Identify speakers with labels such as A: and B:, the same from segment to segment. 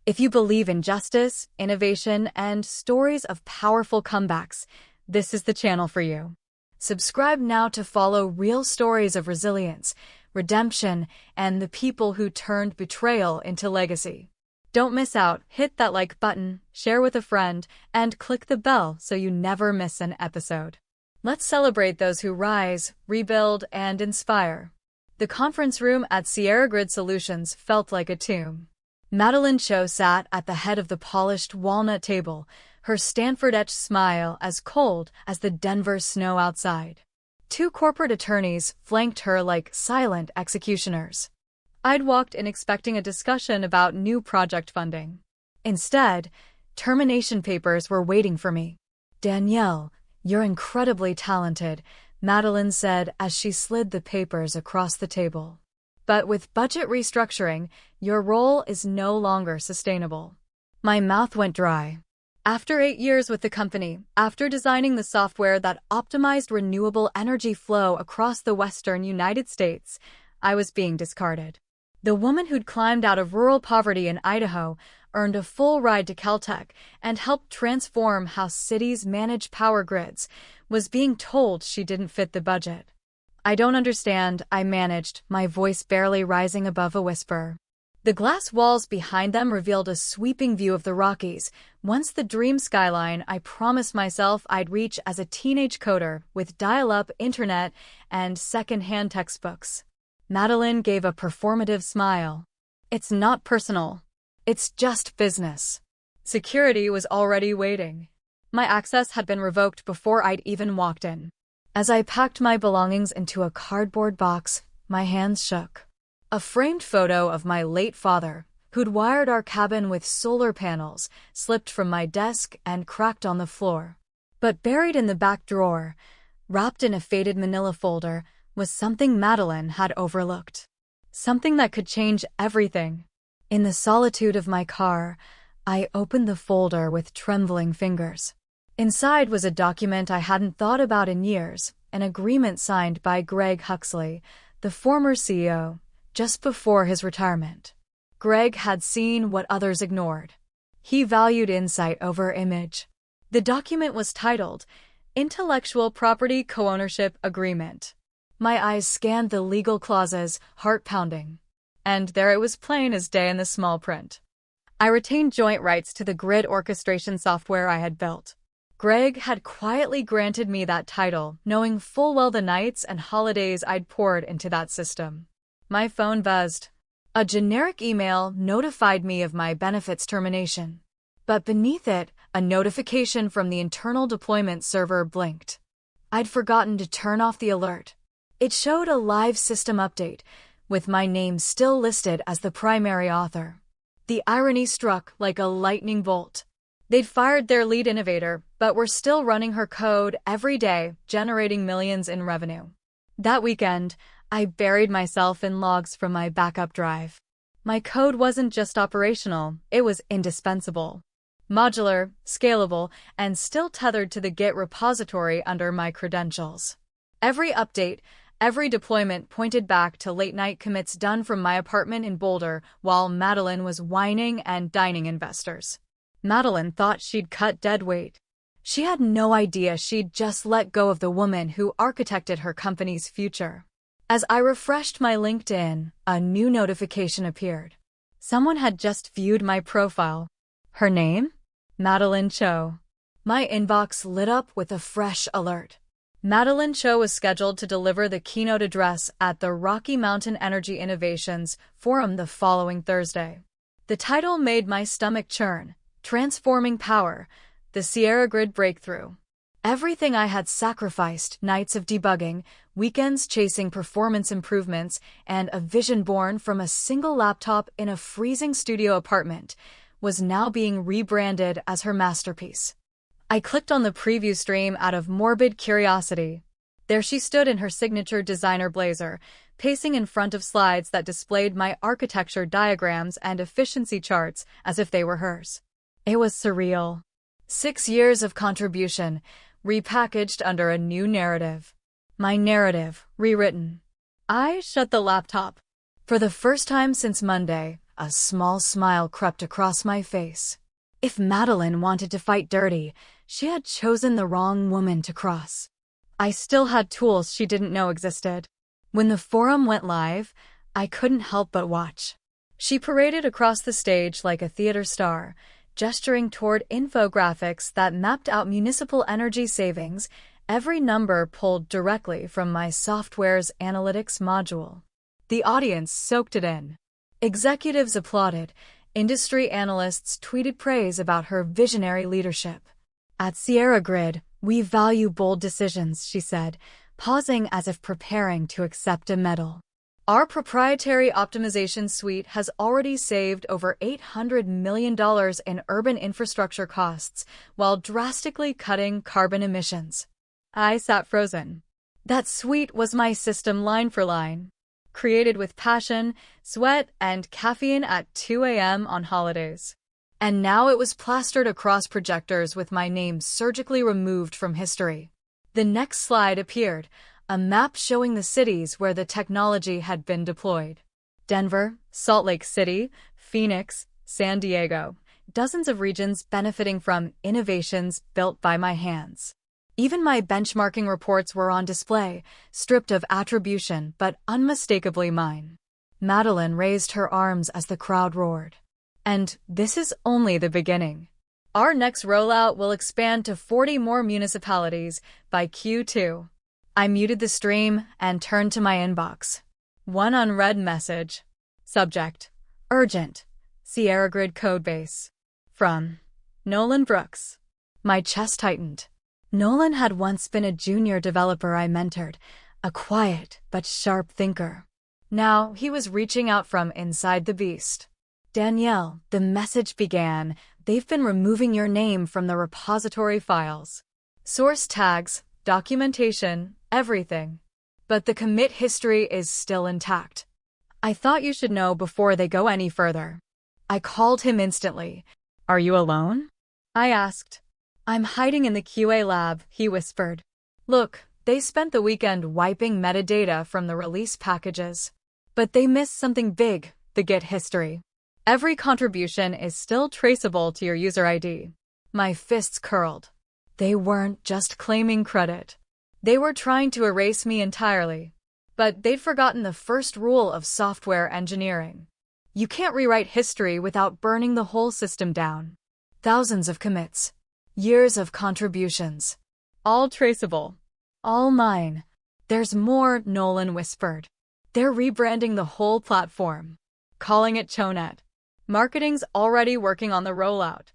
A: If you believe in justice, innovation, and stories of powerful comebacks, this is the channel for you. Subscribe now to follow real stories of resilience, redemption, and the people who turned betrayal into legacy. Don't miss out, hit that like button, share with a friend, and click the bell so you never miss an episode. Let's celebrate those who rise, rebuild, and inspire. The conference room at Sierra Grid Solutions felt like a tomb. Madeline Cho sat at the head of the polished walnut table, her Stanford-etched smile as cold as the Denver snow outside. Two corporate attorneys flanked her like silent executioners. I'd walked in expecting a discussion about new project funding. Instead, termination papers were waiting for me. "Danielle, you're incredibly talented," Madeline said as she slid the papers across the table. "But with budget restructuring, your role is no longer sustainable." My mouth went dry. After 8 years with the company, after designing the software that optimized renewable energy flow across the western United States, I was being discarded. The woman who'd climbed out of rural poverty in Idaho, earned a full ride to Caltech, and helped transform how cities manage power grids, was being told she didn't fit the budget. "I don't understand," I managed, my voice barely rising above a whisper. The glass walls behind them revealed a sweeping view of the Rockies, once the dream skyline I promised myself I'd reach as a teenage coder with dial-up internet and second-hand textbooks. Madeline gave a performative smile. "It's not personal. It's just business." Security was already waiting. My access had been revoked before I'd even walked in. As I packed my belongings into a cardboard box, my hands shook. A framed photo of my late father, who'd wired our cabin with solar panels, slipped from my desk and cracked on the floor. But buried in the back drawer, wrapped in a faded manila folder, was something Madeline had overlooked. Something that could change everything. In the solitude of my car, I opened the folder with trembling fingers. Inside was a document I hadn't thought about in years, an agreement signed by Greg Huxley, the former CEO, just before his retirement. Greg had seen what others ignored. He valued insight over image. The document was titled Intellectual Property Co-Ownership Agreement. My eyes scanned the legal clauses, heart pounding. And there it was, plain as day in the small print. I retained joint rights to the grid orchestration software I had built. Greg had quietly granted me that title, knowing full well the nights and holidays I'd poured into that system. My phone buzzed. A generic email notified me of my benefits termination. But beneath it, a notification from the internal deployment server blinked. I'd forgotten to turn off the alert. It showed a live system update, with my name still listed as the primary author. The irony struck like a lightning bolt. They'd fired their lead innovator, but were still running her code every day, generating millions in revenue. That weekend, I buried myself in logs from my backup drive. My code wasn't just operational, it was indispensable. Modular, scalable, and still tethered to the Git repository under my credentials. Every update, every deployment pointed back to late-night commits done from my apartment in Boulder while Madeline was whining and dining investors. Madeline thought she'd cut dead weight. She had no idea she'd just let go of the woman who architected her company's future. As I refreshed my LinkedIn, a new notification appeared. Someone had just viewed my profile. Her name? Madeline Cho. My inbox lit up with a fresh alert. Madeline Cho was scheduled to deliver the keynote address at the Rocky Mountain Energy Innovations Forum the following Thursday. The title made my stomach churn. Transforming Power, the Sierra Grid Breakthrough. Everything I had sacrificed, nights of debugging, weekends chasing performance improvements, and a vision born from a single laptop in a freezing studio apartment, was now being rebranded as her masterpiece. I clicked on the preview stream out of morbid curiosity. There she stood in her signature designer blazer, pacing in front of slides that displayed my architecture diagrams and efficiency charts as if they were hers. It was surreal. 6 years of contribution, repackaged under a new narrative. My narrative, rewritten. I shut the laptop. For the first time since Monday, A small smile crept across my face. If Madeline wanted to fight dirty, she had chosen the wrong woman to cross. I still had tools she didn't know existed. When the forum went live, I couldn't help but watch. She paraded across the stage like a theater star, gesturing toward infographics that mapped out municipal energy savings, every number pulled directly from my software's analytics module. The audience soaked it in. Executives applauded. Industry analysts tweeted praise about her visionary leadership. At Sierra Grid, we value bold decisions, she said, pausing as if preparing to accept a medal. Our proprietary optimization suite has already saved over $800 million in urban infrastructure costs while drastically cutting carbon emissions. I sat frozen. That suite was my system line for line. Created with passion, sweat, and caffeine at 2 a.m. on holidays. And now it was plastered across projectors with my name surgically removed from history. The next slide appeared, a map showing the cities where the technology had been deployed. Denver, Salt Lake City, Phoenix, San Diego, dozens of regions benefiting from innovations built by my hands. Even my benchmarking reports were on display, stripped of attribution but unmistakably mine. Madeline raised her arms as the crowd roared. And this is only the beginning. Our next rollout will expand to 40 more municipalities by Q2. I muted the stream and turned to my inbox. One unread message. Subject: Urgent. Sierra Grid Codebase. From Nolan Brooks. My chest tightened. Nolan had once been a junior developer I mentored, a quiet but sharp thinker. Now he was reaching out from inside the beast. Danielle, the message began, they've been removing your name from the repository files. Source tags, documentation, everything. But the commit history is still intact. I thought you should know before they go any further. I called him instantly. Are you alone? I asked. I'm hiding in the QA lab, he whispered. Look, they spent the weekend wiping metadata from the release packages. But they missed something big, the Git history. Every contribution is still traceable to your user ID. My fists curled. They weren't just claiming credit. They were trying to erase me entirely. But they'd forgotten the first rule of software engineering. You can't rewrite history without burning the whole system down. Thousands of commits. Years of contributions. All traceable. All mine. There's more, Nolan whispered. They're rebranding the whole platform. Calling it Chonet. Marketing's already working on the rollout.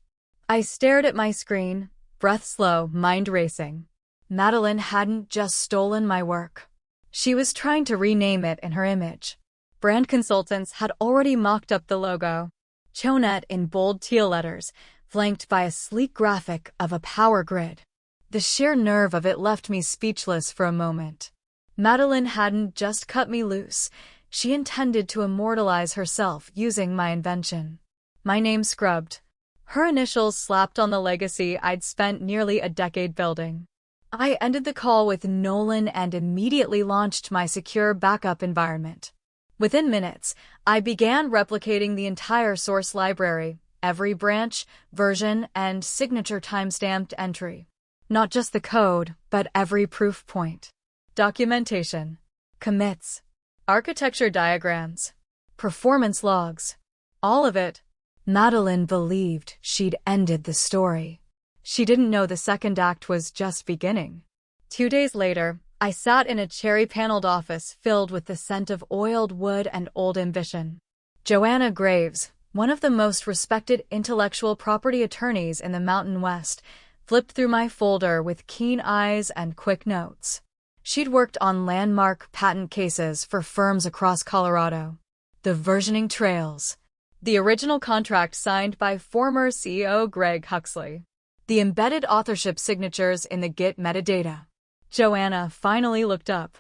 A: I stared at my screen, breath slow, mind racing. Madeline hadn't just stolen my work. She was trying to rename it in her image. Brand consultants had already mocked up the logo. Chonet in bold teal letters, flanked by a sleek graphic of a power grid. The sheer nerve of it left me speechless for a moment. Madeline hadn't just cut me loose. She intended to immortalize herself using my invention. My name scrubbed. Her initials slapped on the legacy I'd spent nearly a decade building. I ended the call with Nolan and immediately launched my secure backup environment. Within minutes, I began replicating the entire source library, every branch, version, and signature timestamped entry. Not just the code, but every proof point. Documentation. Commits. Architecture diagrams. Performance logs. All of it. Madeline believed she'd ended the story. She didn't know the second act was just beginning. 2 days later, I sat in a cherry-paneled office filled with the scent of oiled wood and old ambition. Joanna Graves, one of the most respected intellectual property attorneys in the Mountain West, flipped through my folder with keen eyes and quick notes. She'd worked on landmark patent cases for firms across Colorado. The versioning trails. The original contract signed by former CEO Greg Huxley. The embedded authorship signatures in the Git metadata. Joanna finally looked up.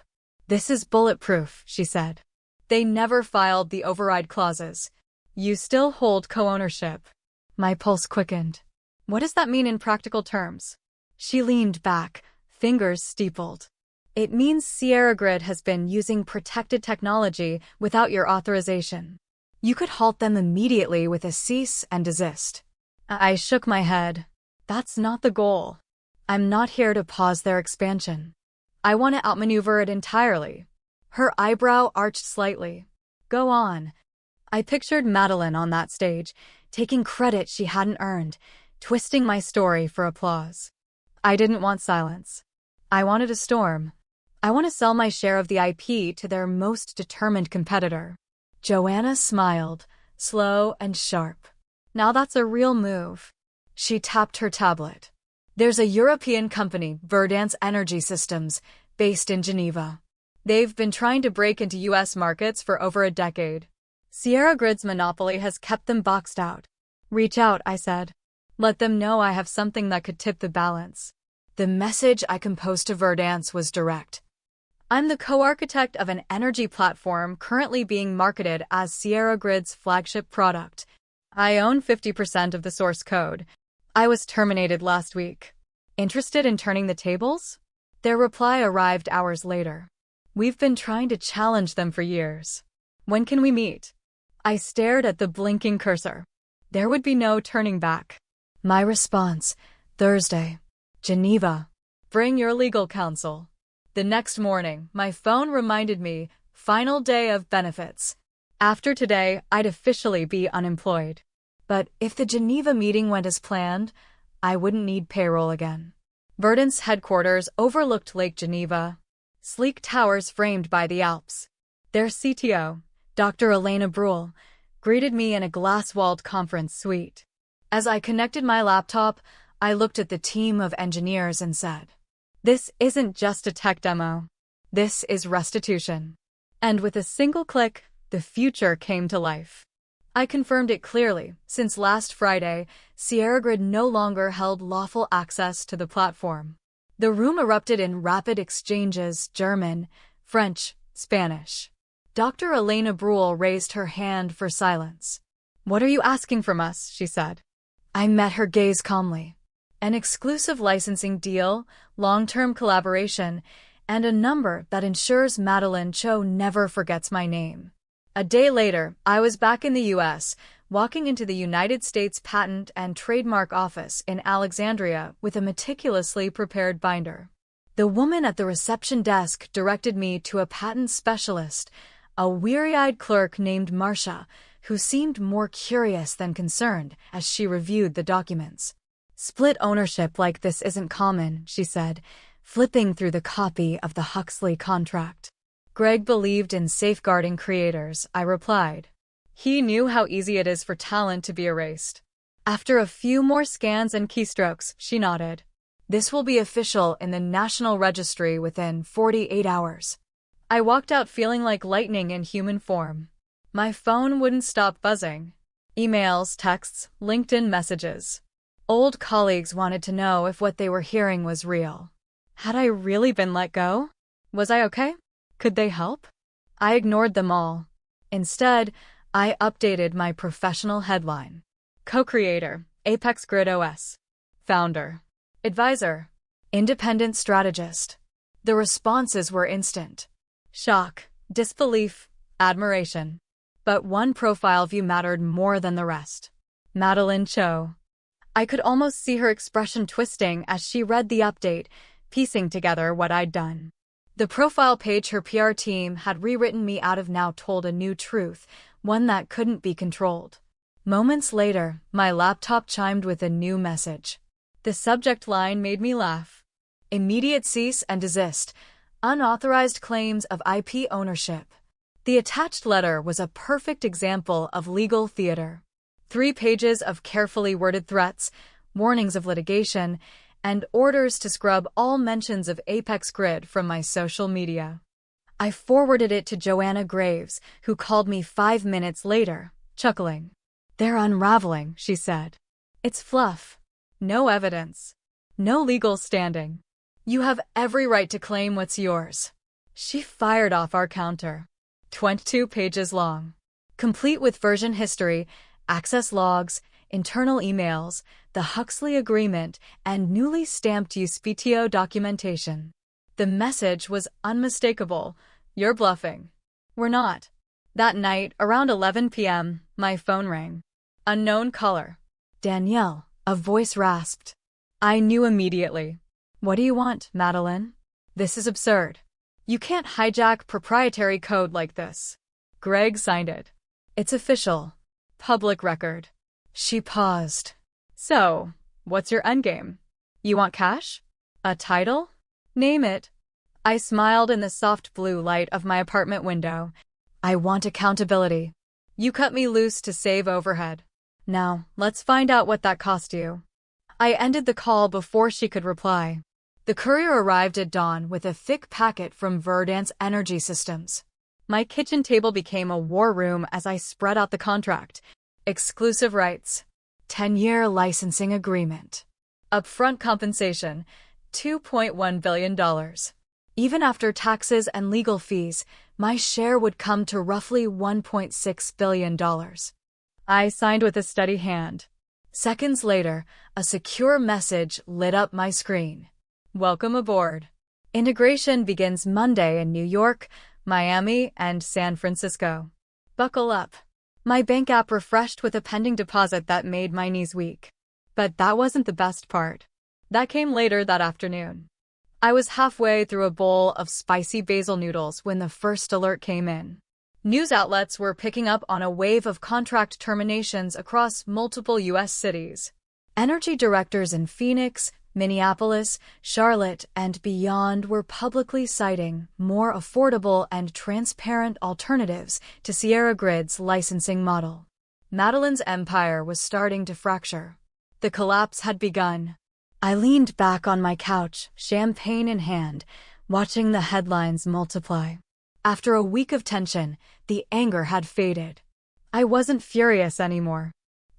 A: This is bulletproof, she said. They never filed the override clauses. You still hold co-ownership. My pulse quickened. What does that mean in practical terms? She leaned back, fingers steepled. It means Sierra Grid has been using protected technology without your authorization. You could halt them immediately with a cease and desist. I shook my head. That's not the goal. I'm not here to pause their expansion. I want to outmaneuver it entirely. Her eyebrow arched slightly. Go on. I pictured Madeline on that stage, taking credit she hadn't earned, twisting my story for applause. I didn't want silence. I wanted a storm. I want to sell my share of the IP to their most determined competitor. Joanna smiled, slow and sharp. Now that's a real move. She tapped her tablet. There's a European company, Verdance Energy Systems, based in Geneva. They've been trying to break into U.S. markets for over a decade. Sierra Grid's monopoly has kept them boxed out. Reach out, I said. Let them know I have something that could tip the balance. The message I composed to Verdance was direct. I'm the co-architect of an energy platform currently being marketed as Sierra Grid's flagship product. I own 50% of the source code. I was terminated last week. Interested in turning the tables? Their reply arrived hours later. We've been trying to challenge them for years. When can we meet? I stared at the blinking cursor. There would be no turning back. My response, Thursday. Geneva. Bring your legal counsel. The next morning, my phone reminded me, final day of benefits. After today, I'd officially be unemployed. But if the Geneva meeting went as planned, I wouldn't need payroll again. Verdant's headquarters overlooked Lake Geneva, sleek towers framed by the Alps. Their CTO, Dr. Elena Bruhl, greeted me in a glass-walled conference suite. As I connected my laptop, I looked at the team of engineers and said, "This isn't just a tech demo. This is restitution." And with a single click, the future came to life. I confirmed it clearly. Since last Friday, Sierra Grid no longer held lawful access to the platform. The room erupted in rapid exchanges: German, French, Spanish. Dr. Elena Bruhl raised her hand for silence. "What are you asking from us?" she said. I met her gaze calmly. An exclusive licensing deal, long-term collaboration, and a number that ensures Madeline Cho never forgets my name. A day later, I was back in the U.S., walking into the United States Patent and Trademark Office in Alexandria with a meticulously prepared binder. The woman at the reception desk directed me to a patent specialist, a weary-eyed clerk named Marcia, who seemed more curious than concerned as she reviewed the documents. "Split ownership like this isn't common," she said, flipping through the copy of the Huxley contract. "Greg believed in safeguarding creators," I replied. "He knew how easy it is for talent to be erased." After a few more scans and keystrokes, she nodded. "This will be official in the National Registry within 48 hours. I walked out feeling like lightning in human form. My phone wouldn't stop buzzing. Emails, texts, LinkedIn messages. Old colleagues wanted to know if what they were hearing was real. Had I really been let go? Was I okay? Could they help? I ignored them all. Instead, I updated my professional headline. Co-creator, Apex Grid OS. Founder. Advisor. Independent strategist. The responses were instant. Shock, disbelief, admiration. But one profile view mattered more than the rest. Madeline Cho. I could almost see her expression twisting as she read the update, piecing together what I'd done. The profile page her PR team had rewritten me out of now told a new truth, one that couldn't be controlled. Moments later, my laptop chimed with a new message. The subject line made me laugh. Immediate cease and desist. Unauthorized claims of IP ownership. The attached letter was a perfect example of legal theater. 3 pages of carefully worded threats, warnings of litigation, and orders to scrub all mentions of Apex Grid from my social media. I forwarded it to Joanna Graves, who called me 5 minutes later, chuckling. "They're unraveling," she said. "It's fluff. No evidence. No legal standing. You have every right to claim what's yours." She fired off our counter. 22 pages long. Complete with version history, access logs, internal emails, the Huxley Agreement, and newly stamped USPTO documentation. The message was unmistakable. "You're bluffing." "We're not. That night, around 11 p.m., my phone rang. Unknown caller. Danielle, a voice rasped. I knew immediately. What do you want, Madeline? This is absurd. You can't hijack proprietary code like this. Greg signed it. It's official. Public record. She paused. So, what's your endgame? You want cash? A title? Name it. I smiled in the soft blue light of my apartment window. I want accountability. You cut me loose to save overhead. Now, let's find out what that cost you. I ended the call before she could reply. The courier arrived at dawn with a thick packet from Verdance Energy Systems. My kitchen table became a war room as I spread out the contract. Exclusive rights. 10-year licensing agreement. Upfront compensation. $2.1 billion. Even after taxes and legal fees, my share would come to roughly $1.6 billion. I signed with a steady hand. Seconds later, a secure message lit up my screen. Welcome aboard. Integration begins Monday in New York, Miami, and San Francisco. Buckle up. My bank app refreshed with a pending deposit that made my knees weak. But that wasn't the best part. That came later that afternoon. I was halfway through a bowl of spicy basil noodles when the first alert came in. News outlets were picking up on a wave of contract terminations across multiple U.S. cities. Energy directors in Phoenix, Minneapolis, Charlotte, and beyond were publicly citing more affordable and transparent alternatives to Sierra Grid's licensing model. Madeline's empire was starting to fracture. The collapse had begun. I leaned back on my couch, champagne in hand, watching the headlines multiply. After a week of tension, the anger had faded. I wasn't furious anymore.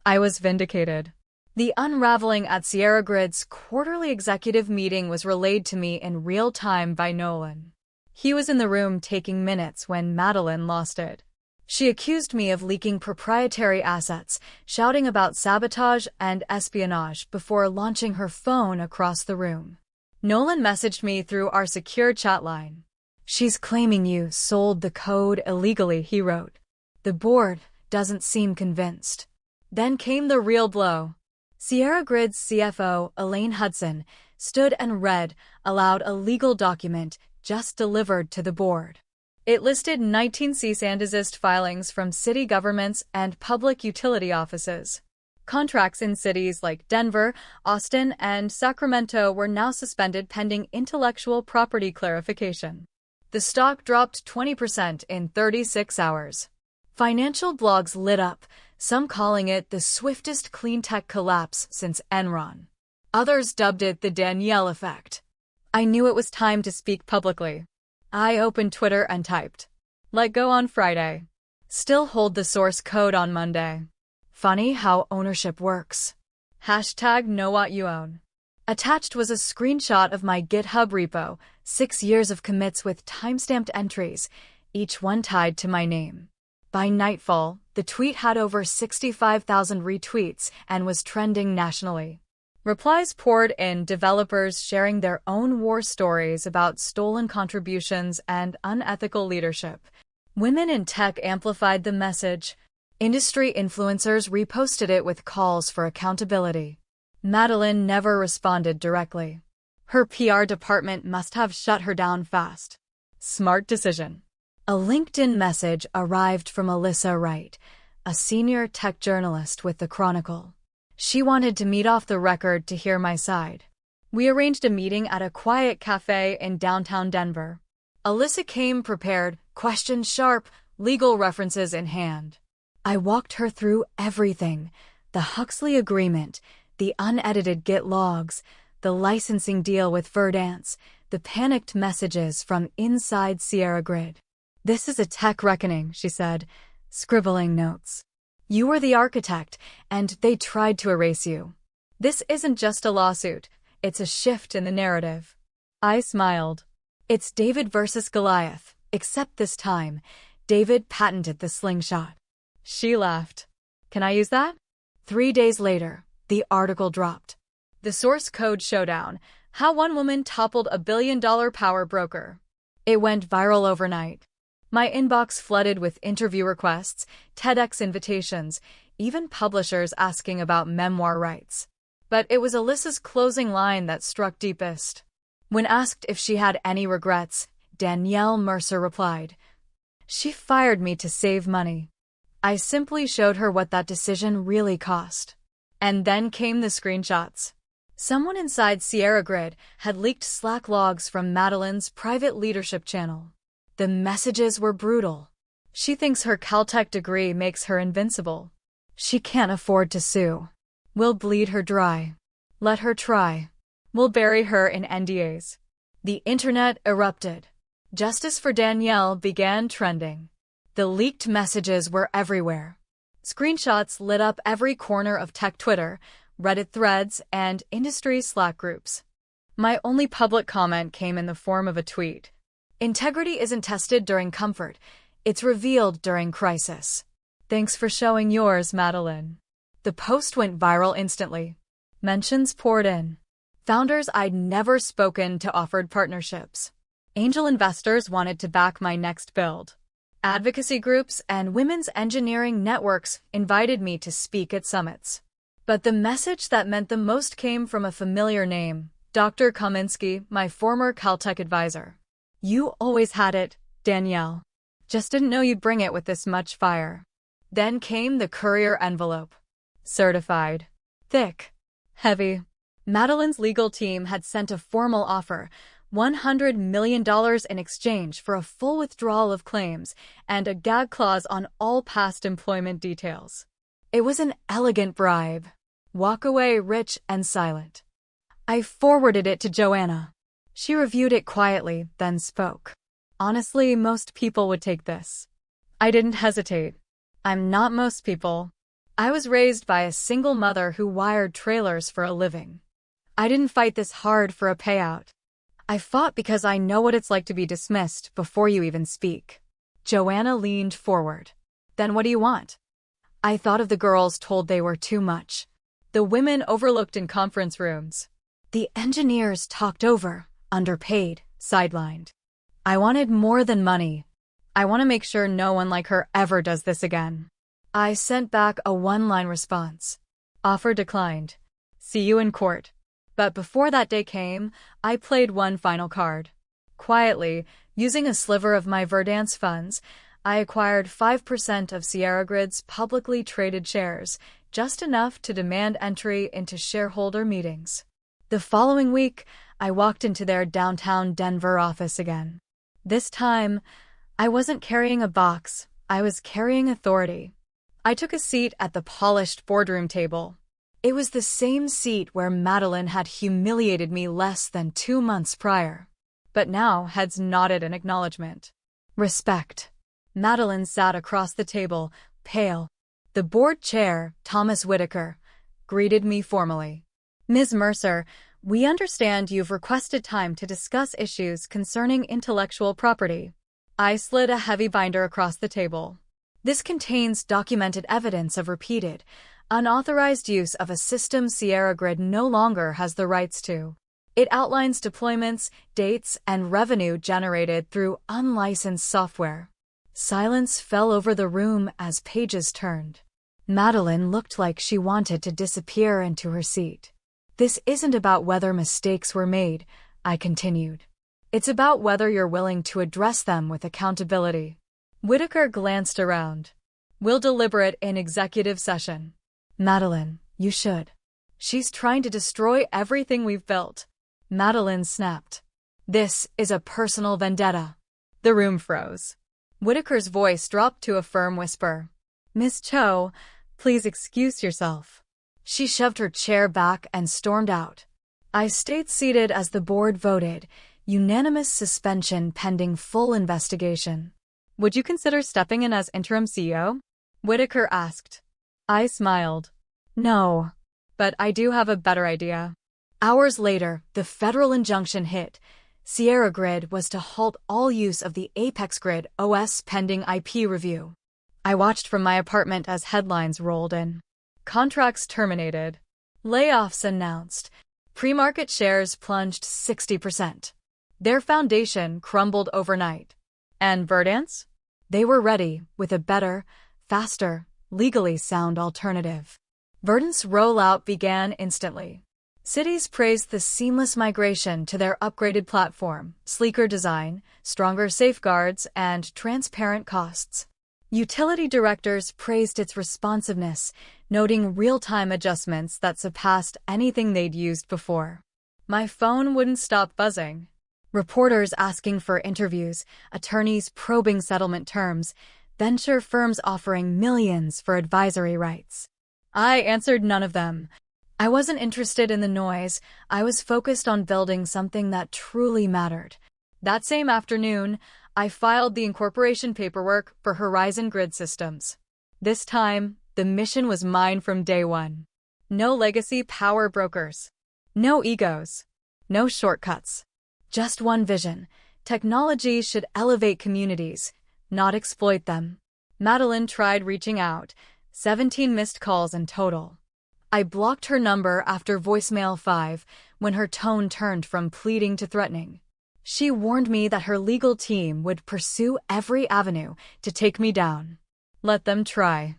A: I was vindicated. The unraveling at Sierra Grid's quarterly executive meeting was relayed to me in real time by Nolan. He was in the room taking minutes when Madeline lost it. She accused me of leaking proprietary assets, shouting about sabotage and espionage before launching her phone across the room. Nolan messaged me through our secure chat line. She's claiming you sold the code illegally, he wrote. The board doesn't seem convinced. Then came the real blow. Sierra Grid's CFO, Elaine Hudson, stood and read aloud a legal document just delivered to the board. It listed 19 cease and desist filings from city governments and public utility offices. Contracts in cities like Denver, Austin, and Sacramento were now suspended pending intellectual property clarification. The stock dropped 20% in 36 hours. Financial blogs lit up, some calling it the swiftest clean tech collapse since Enron. Others dubbed it the Danielle effect. I knew it was time to speak publicly. I opened Twitter and typed, "Let go on Friday. Still hold the source code on Monday. Funny how ownership works. Hashtag know what you own." Attached was a screenshot of my GitHub repo, 6 years of commits with timestamped entries, each one tied to my name. By nightfall, the tweet had over 65,000 retweets and was trending nationally. Replies poured in, developers sharing their own war stories about stolen contributions and unethical leadership. Women in tech amplified the message. Industry influencers reposted it with calls for accountability. Madeline never responded directly. Her PR department must have shut her down fast. Smart decision. A LinkedIn message arrived from Alyssa Wright, a senior tech journalist with The Chronicle. She wanted to meet off the record to hear my side. We arranged a meeting at a quiet cafe in downtown Denver. Alyssa came prepared, questions sharp, legal references in hand. I walked her through everything: the Huxley Agreement, the unedited Git logs, the licensing deal with Verdance, the panicked messages from inside Sierra Grid. "This is a tech reckoning," she said, scribbling notes. "You were the architect, and they tried to erase you. This isn't just a lawsuit, it's a shift in the narrative." I smiled. It's David versus Goliath, except this time, David patented the slingshot. She laughed. "Can I use that?" 3 days later, the article dropped. The source code showdown: how one woman toppled a billion-dollar power broker. It went viral overnight. My inbox flooded with interview requests, TEDx invitations, even publishers asking about memoir rights. But it was Alyssa's closing line that struck deepest. When asked if she had any regrets, Danielle Mercer replied, "She fired me to save money." I simply showed her what that decision really cost. And then came the screenshots. Someone inside Sierra Grid had leaked Slack logs from Madeline's private leadership channel. The messages were brutal. She thinks her Caltech degree makes her invincible. She can't afford to sue. We'll bleed her dry. Let her try. We'll bury her in NDAs. The internet erupted. Justice for Danielle began trending. The leaked messages were everywhere. Screenshots lit up every corner of tech Twitter, Reddit threads, and industry Slack groups. My only public comment came in the form of a tweet. Integrity isn't tested during comfort. It's revealed during crisis. Thanks for showing yours, Madeline. The post went viral instantly. Mentions poured in. Founders I'd never spoken to offered partnerships. Angel investors wanted to back my next build. Advocacy groups and women's engineering networks invited me to speak at summits. But the message that meant the most came from a familiar name, Dr. Kaminsky, my former Caltech advisor. "You always had it, Danielle. Just didn't know you'd bring it with this much fire." Then came the courier envelope. Certified. Thick. Heavy. Madeline's legal team had sent a formal offer, $100 million in exchange for a full withdrawal of claims and a gag clause on all past employment details. It was an elegant bribe. Walk away rich and silent. I forwarded it to Joanna. She reviewed it quietly, then spoke. "Honestly, most people would take this." I didn't hesitate. I'm not most people. I was raised by a single mother who wired trailers for a living. I didn't fight this hard for a payout. I fought because I know what it's like to be dismissed before you even speak. Joanna leaned forward. "Then what do you want?" I thought of the girls told they were too much. The women overlooked in conference rooms. The engineers talked over, underpaid, sidelined. I wanted more than money. I want to make sure no one like her ever does this again. I sent back a one-line response. Offer declined. See you in court. But before that day came, I played one final card. Quietly, using a sliver of my Verdance funds, I acquired 5% of Sierra Grid's publicly traded shares, just enough to demand entry into shareholder meetings. The following week, I walked into their downtown Denver office again. This time, I wasn't carrying a box, I was carrying authority. I took a seat at the polished boardroom table. It was the same seat where Madeline had humiliated me less than 2 months prior. But now heads nodded in acknowledgement. Respect. Madeline sat across the table, pale. The board chair, Thomas Whitaker, greeted me formally. "Ms. Mercer, we understand you've requested time to discuss issues concerning intellectual property." I slid a heavy binder across the table. This contains documented evidence of repeated, unauthorized use of a system Sierra Grid no longer has the rights to. It outlines deployments, dates, and revenue generated through unlicensed software. Silence fell over the room as pages turned. Madeline looked like she wanted to disappear into her seat. "This isn't about whether mistakes were made," I continued. "It's about whether you're willing to address them with accountability." Whitaker glanced around. "We'll deliberate in executive session." "Madeline, you should. She's trying to destroy everything we've built." Madeline snapped. "This is a personal vendetta." The room froze. Whitaker's voice dropped to a firm whisper. "Miss Cho, please excuse yourself." She shoved her chair back and stormed out. I stayed seated as the board voted, unanimous suspension pending full investigation. "Would you consider stepping in as interim CEO?" Whitaker asked. I smiled. "No, but I do have a better idea." Hours later, the federal injunction hit. Sierra Grid was to halt all use of the Apex Grid OS pending IP review. I watched from my apartment as headlines rolled in. Contracts terminated. Layoffs announced. Pre-market shares plunged 60%. Their foundation crumbled overnight. And Verdance? They were ready with a better, faster, legally sound alternative. Verdant's rollout began instantly. Cities praised the seamless migration to their upgraded platform, sleeker design, stronger safeguards, and transparent costs. Utility directors praised its responsiveness, noting real-time adjustments that surpassed anything they'd used before. My phone wouldn't stop buzzing. Reporters asking for interviews, attorneys probing settlement terms, venture firms offering millions for advisory rights. I answered none of them. I wasn't interested in the noise. I was focused on building something that truly mattered. That same afternoon, I filed the incorporation paperwork for Horizon Grid Systems. This time, the mission was mine from day one. No legacy power brokers. No egos. No shortcuts. Just one vision. Technology should elevate communities, not exploit them. Madeline tried reaching out. 17 missed calls in total. I blocked her number after voicemail 5 when her tone turned from pleading to threatening. She warned me that her legal team would pursue every avenue to take me down. Let them try.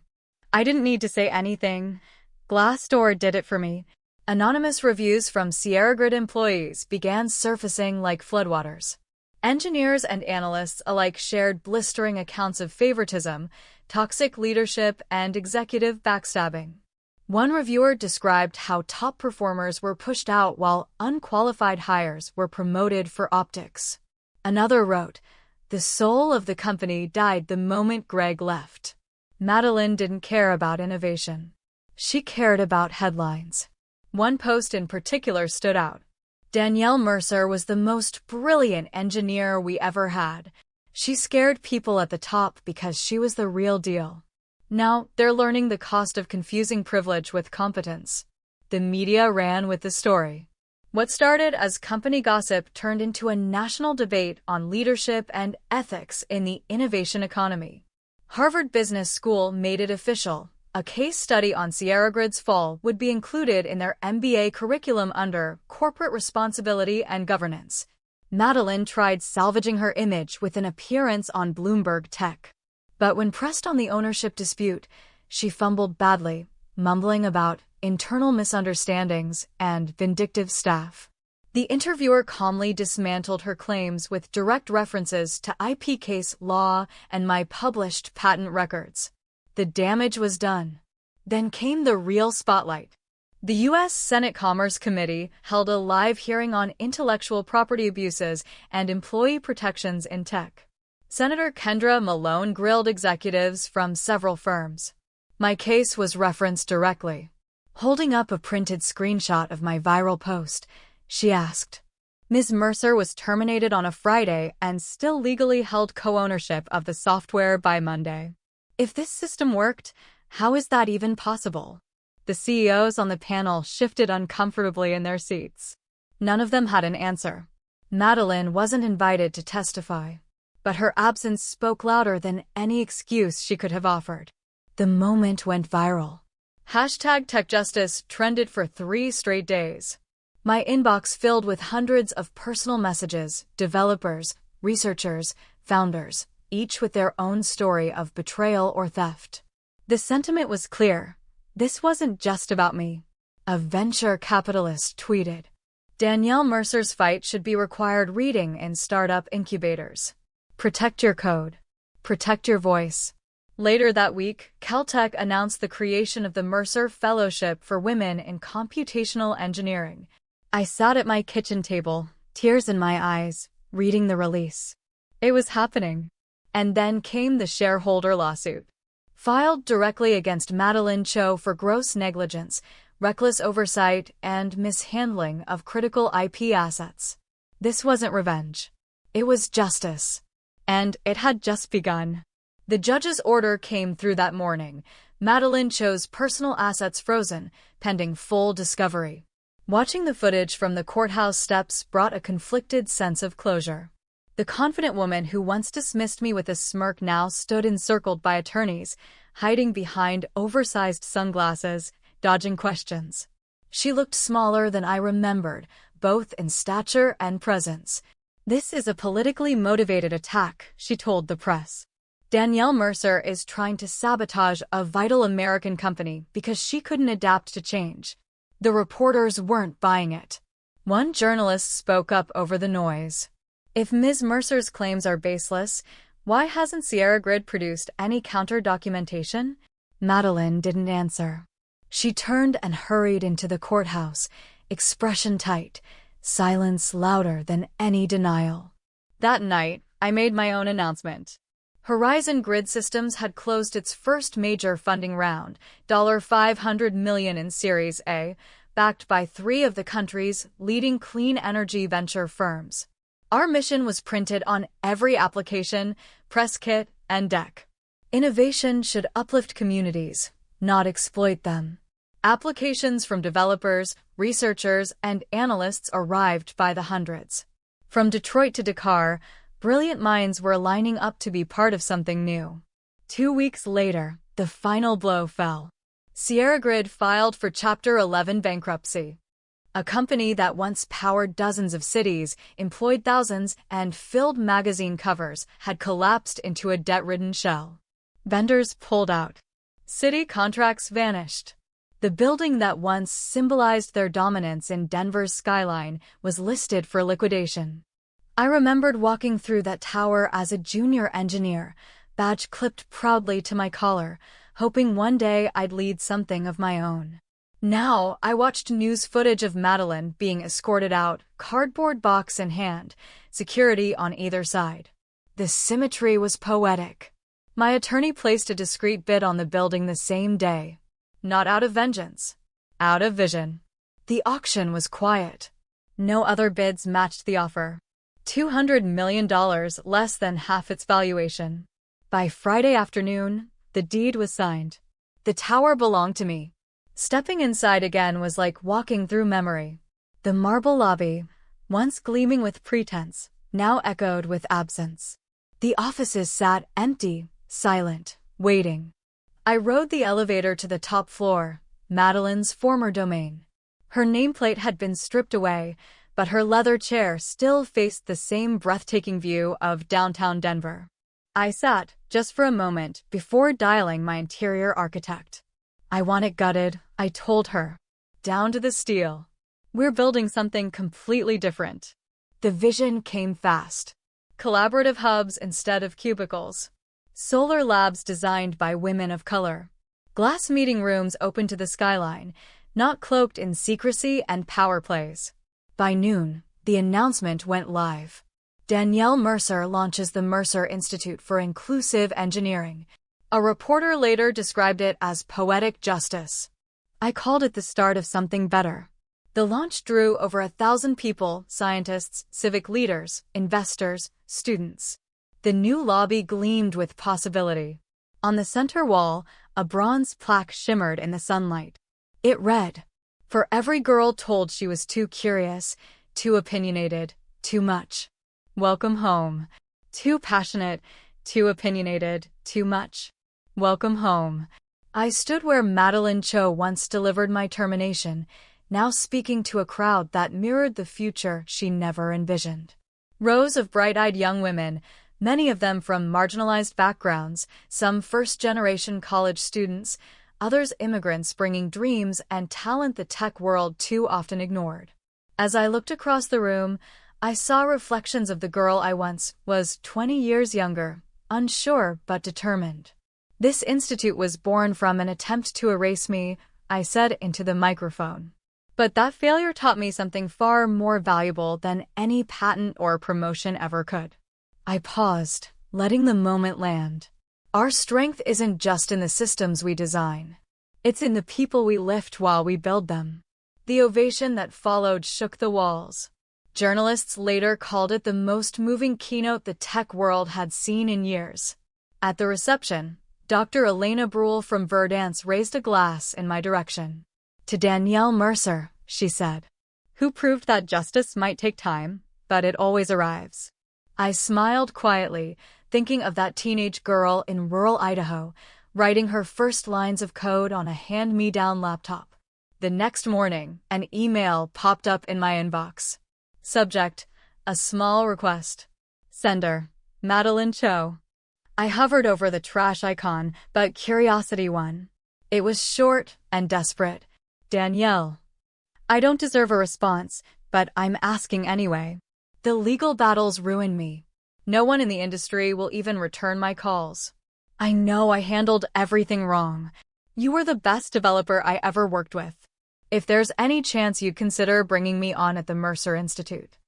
A: I didn't need to say anything. Glassdoor did it for me. Anonymous reviews from Sierra Grid employees began surfacing like floodwaters. Engineers and analysts alike shared blistering accounts of favoritism, toxic leadership, and executive backstabbing. One reviewer described how top performers were pushed out while unqualified hires were promoted for optics. Another wrote, "The soul of the company died the moment Greg left." Madeline didn't care about innovation. She cared about headlines. One post in particular stood out. Danielle Mercer was the most brilliant engineer we ever had. She scared people at the top because she was the real deal. Now, they're learning the cost of confusing privilege with competence. The media ran with the story. What started as company gossip turned into a national debate on leadership and ethics in the innovation economy. Harvard Business School made it official. A case study on Sierra Grid's fall would be included in their MBA curriculum under Corporate Responsibility and Governance. Madeline tried salvaging her image with an appearance on Bloomberg Tech. But when pressed on the ownership dispute, she fumbled badly, mumbling about internal misunderstandings and vindictive staff. The interviewer calmly dismantled her claims with direct references to IP case law and my published patent records. The damage was done. Then came the real spotlight. The U.S. Senate Commerce Committee held a live hearing on intellectual property abuses and employee protections in tech. Senator Kendra Malone grilled executives from several firms. My case was referenced directly. Holding up a printed screenshot of my viral post, she asked, "Ms. Mercer was terminated on a Friday and still legally held co-ownership of the software by Monday. If this system worked, how is that even possible?" The CEOs on the panel shifted uncomfortably in their seats. None of them had an answer. Madeline wasn't invited to testify, but her absence spoke louder than any excuse she could have offered. The moment went viral. #TechJustice trended for 3 straight days. My inbox filled with hundreds of personal messages, developers, researchers, founders, each with their own story of betrayal or theft. The sentiment was clear. This wasn't just about me. A venture capitalist tweeted, "Danielle Mercer's fight should be required reading in startup incubators. Protect your code. Protect your voice." Later that week, Caltech announced the creation of the Mercer Fellowship for Women in Computational Engineering. I sat at my kitchen table, tears in my eyes, reading the release. It was happening. And then came the shareholder lawsuit, filed directly against Madeline Cho for gross negligence, reckless oversight, and mishandling of critical IP assets. This wasn't revenge. It was justice. And it had just begun. The judge's order came through that morning. Madeline Cho's personal assets frozen, pending full discovery. Watching the footage from the courthouse steps brought a conflicted sense of closure. The confident woman who once dismissed me with a smirk now stood encircled by attorneys, hiding behind oversized sunglasses, dodging questions. She looked smaller than I remembered, both in stature and presence. "This is a politically motivated attack," she told the press. Danielle Mercer is trying to sabotage a vital American company because she couldn't adapt to change. The reporters weren't buying it. One journalist spoke up over the noise. If Ms. Mercer's claims are baseless, why hasn't Sierra Grid produced any counter-documentation? Madeline didn't answer. She turned and hurried into the courthouse, expression tight, silence louder than any denial. That night, I made my own announcement. Horizon Grid Systems had closed its first major funding round, $500 million in Series A, backed by 3 of the country's leading clean energy venture firms. Our mission was printed on every application, press kit, and deck. Innovation should uplift communities, not exploit them. Applications from developers, researchers, and analysts arrived by the hundreds. From Detroit to Dakar, brilliant minds were lining up to be part of something new. 2 weeks later, the final blow fell. Sierra Grid filed for Chapter 11 bankruptcy. A company that once powered dozens of cities, employed thousands, and filled magazine covers had collapsed into a debt-ridden shell. Vendors pulled out. City contracts vanished. The building that once symbolized their dominance in Denver's skyline was listed for liquidation. I remembered walking through that tower as a junior engineer, badge clipped proudly to my collar, hoping one day I'd lead something of my own. Now, I watched news footage of Madeline being escorted out, cardboard box in hand, security on either side. The symmetry was poetic. My attorney placed a discreet bid on the building the same day. Not out of vengeance, out of vision. The auction was quiet. No other bids matched the offer. $200 million, less than half its valuation. By Friday afternoon, the deed was signed. The tower belonged to me. Stepping inside again was like walking through memory. The marble lobby, once gleaming with pretense, now echoed with absence. The offices sat empty, silent, waiting. I rode the elevator to the top floor, Madeline's former domain. Her nameplate had been stripped away, but her leather chair still faced the same breathtaking view of downtown Denver. I sat, just for a moment, before dialing my interior architect. I want it gutted, I told her. Down to the steel. We're building something completely different. The vision came fast. Collaborative hubs instead of cubicles. Solar labs designed by women of color. Glass meeting rooms open to the skyline, not cloaked in secrecy and power plays. By noon, the announcement went live. Danielle Mercer launches the Mercer Institute for Inclusive Engineering. A reporter later described it as poetic justice. I called it the start of something better. The launch drew over 1,000 people, scientists, civic leaders, investors, students. The new lobby gleamed with possibility. On the center wall, a bronze plaque shimmered in the sunlight. It read, "For every girl told she was too curious, too opinionated, too much. Welcome home. Too passionate, too opinionated, too much. Welcome home." I stood where Madeline Cho once delivered my termination, now speaking to a crowd that mirrored the future she never envisioned. Rows of bright-eyed young women, many of them from marginalized backgrounds, some first-generation college students, others immigrants bringing dreams and talent the tech world too often ignored. As I looked across the room, I saw reflections of the girl I once was, 20 years younger, unsure but determined. This institute was born from an attempt to erase me, I said into the microphone. But that failure taught me something far more valuable than any patent or promotion ever could. I paused, letting the moment land. Our strength isn't just in the systems we design. It's in the people we lift while we build them. The ovation that followed shook the walls. Journalists later called it the most moving keynote the tech world had seen in years. At the reception, Dr. Elena Bruhl from Verdance raised a glass in my direction. "To Danielle Mercer," she said, "who proved that justice might take time, but it always arrives." I smiled quietly, thinking of that teenage girl in rural Idaho, writing her first lines of code on a hand-me-down laptop. The next morning, an email popped up in my inbox. Subject: a small request. Sender: Madeline Cho. I hovered over the trash icon, but curiosity won. It was short and desperate. Danielle. I don't deserve a response, but I'm asking anyway. The legal battles ruin me. No one in the industry will even return my calls. I know I handled everything wrong. You were the best developer I ever worked with. If there's any chance you'd consider bringing me on at the Mercer Institute.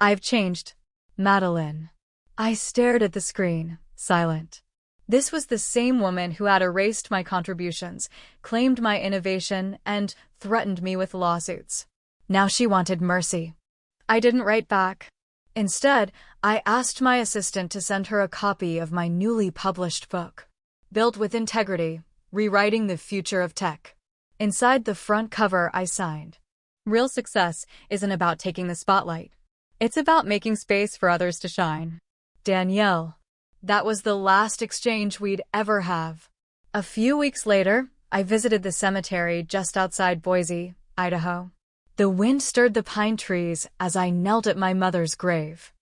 A: I've changed. Madeline. I stared at the screen, silent. This was the same woman who had erased my contributions, claimed my innovation, and threatened me with lawsuits. Now she wanted mercy. I didn't write back. Instead, I asked my assistant to send her a copy of my newly published book, Built with Integrity, Rewriting the Future of Tech. Inside the front cover, I signed. Real success isn't about taking the spotlight. It's about making space for others to shine. Danielle. That was the last exchange we'd ever have. A few weeks later, I visited the cemetery just outside Boise, Idaho. The wind stirred the pine trees as I knelt at my mother's grave.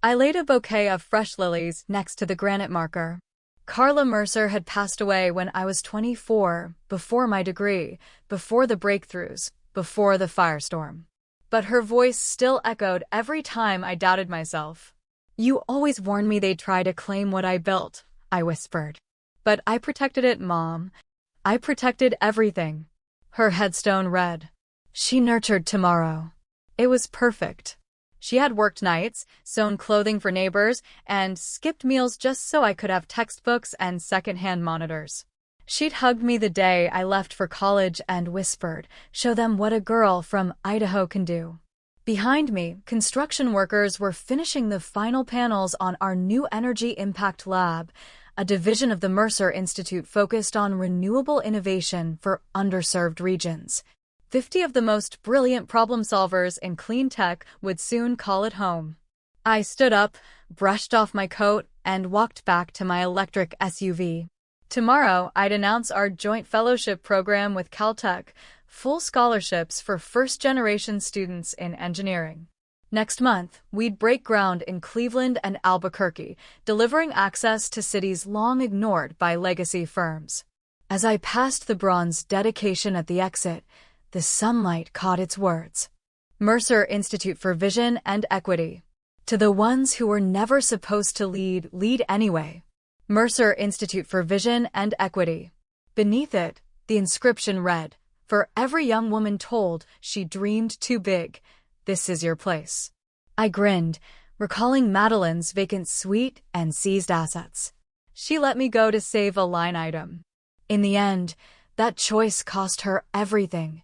A: I laid a bouquet of fresh lilies next to the granite marker. Carla Mercer had passed away when I was 24, before my degree, before the breakthroughs, before the firestorm. But her voice still echoed every time I doubted myself. You always warned me they'd try to claim what I built, I whispered. But I protected it, Mom. I protected everything. Her headstone read, She nurtured tomorrow. It was perfect. She had worked nights, sewn clothing for neighbors, and skipped meals just so I could have textbooks and secondhand monitors. She'd hugged me the day I left for college and whispered, Show them what a girl from Idaho can do. Behind me, construction workers were finishing the final panels on our new Energy Impact Lab, a division of the Mercer Institute focused on renewable innovation for underserved regions. 50 of the most brilliant problem solvers in clean tech would soon call it home. I stood up, brushed off my coat, and walked back to my electric SUV. Tomorrow, I'd announce our joint fellowship program with Caltech, full scholarships for first-generation students in engineering. Next month, we'd break ground in Cleveland and Albuquerque, delivering access to cities long ignored by legacy firms. As I passed the bronze dedication at the exit, the sunlight caught its words. Mercer Institute for Vision and Equity. To the ones who were never supposed to lead, lead anyway. Mercer Institute for Vision and Equity. Beneath it, the inscription read, For every young woman told she dreamed too big, this is your place. I grinned, recalling Madeline's vacant suite and seized assets. She let me go to save a line item. In the end, that choice cost her everything.